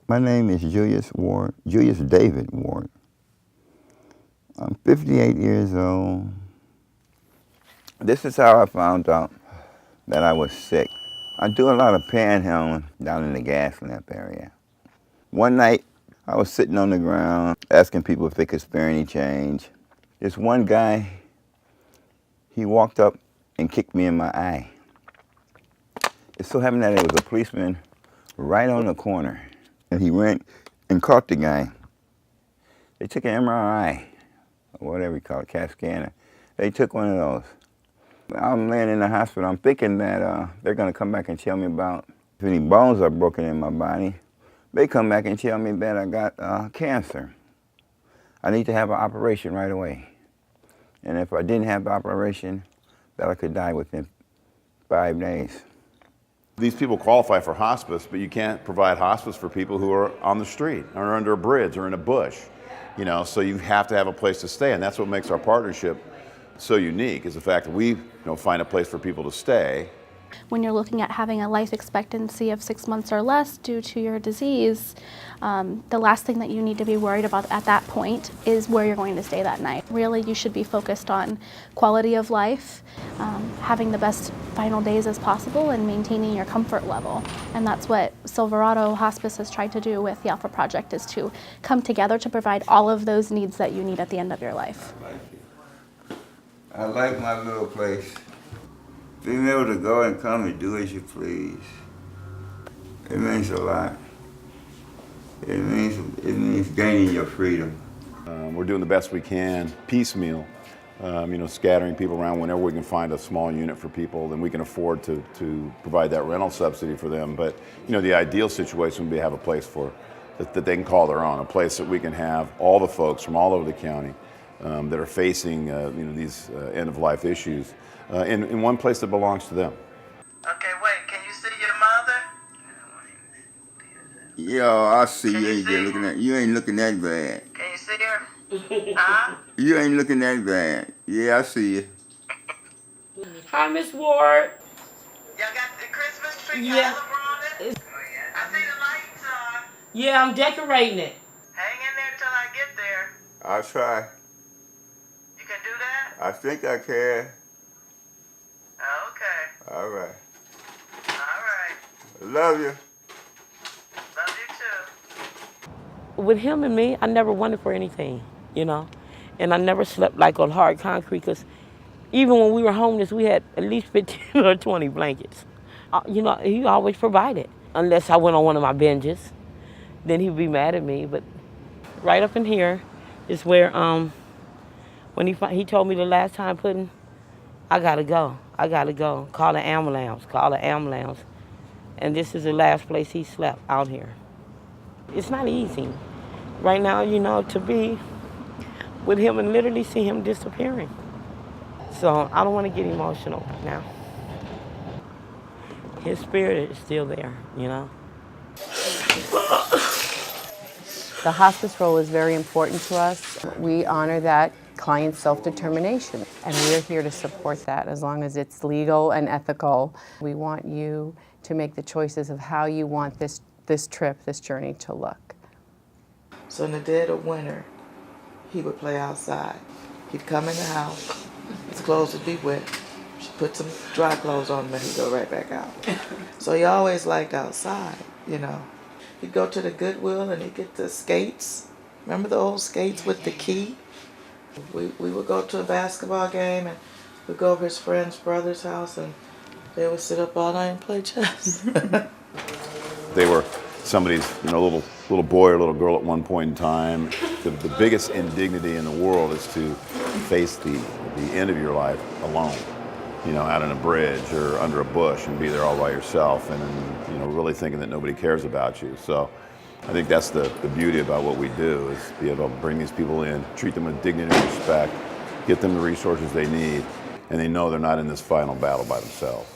My name is Julius David Ward. I'm 58 years old. This is how I found out that I was sick. I do a lot of panhandling down in the gas lamp area. One night, I was sitting on the ground asking people if they could spare any change. This one guy, he walked up and kicked me in my eye. It so happened that it was a policeman right on the corner. And he went and caught the guy. They took an MRI, or whatever you call it, CAT scanner. They took one of those. I'm laying in the hospital. I'm thinking that they're going to come back and tell me about if any bones are broken in my body. They come back and tell me that I got cancer. I need to have an operation right away. And if I didn't have the operation, that I could die within 5 days. These people qualify for hospice, but you can't provide hospice for people who are on the street or under a bridge or in a bush. So you have to have a place to stay, and that's what makes our partnership so unique, is the fact that we find a place for people to stay. When you're looking at having a life expectancy of 6 months or less due to your disease, the last thing that you need to be worried about at that point is where you're going to stay that night. Really, you should be focused on quality of life, having the best final days as possible, and maintaining your comfort level. And that's what Silverado Hospice has tried to do with the Alpha Project, is to come together to provide all of those needs that you need at the end of your life. I like my little place. Being able to go and come and do as you please, it means a lot. It means gaining your freedom. We're doing the best we can, piecemeal, scattering people around whenever we can find a small unit for people, then we can afford to provide that rental subsidy for them. But the ideal situation would be to have a place that they can call their own, a place that we can have all the folks from all over the county that are facing these end-of-life issues in one place that belongs to them. Okay, wait, can you see your mother? Yo, I see you ain't there looking at. You ain't looking that bad. Can you see her? Huh? You ain't looking that bad. Yeah, I see you. Hi, Miss Ward. Y'all got the Christmas tree? Yeah. Oh, yeah. I see the lights on. Yeah, I'm decorating it. Hang in there till I get there. I'll try. You can do that? I think I can. Okay. All right. All right. Love you. Love you too. With him and me, I never wanted for anything, and I never slept like on hard concrete, because even when we were homeless, we had at least 15 or 20 blankets. He always provided, unless I went on one of my binges. Then he'd be mad at me. But right up in here is where, when he told me the last time, I gotta go. Call the ambulance. And this is the last place he slept, out here. It's not easy right now, to be with him and literally see him disappearing. So I don't want to get emotional now. His spirit is still there, The hospice role is very important to us. We honor that client's self-determination, and we're here to support that as long as it's legal and ethical. We want you to make the choices of how you want this journey to look. So in the dead of winter, he would play outside. He'd come in the house, his clothes would be wet. She'd put some dry clothes on him and he'd go right back out. So he always liked outside, He'd go to the Goodwill and he'd get the skates. Remember the old skates with the key? We would go to a basketball game and we'd go over his friend's brother's house and they would sit up all night and play chess. They were somebody's little boy or little girl at one point in time. The biggest indignity in the world is to face the end of your life alone, out on a bridge or under a bush and be there all by yourself and really thinking that nobody cares about you. So I think that's the beauty about what we do, is be able to bring these people in, treat them with dignity and respect, get them the resources they need, and they know they're not in this final battle by themselves.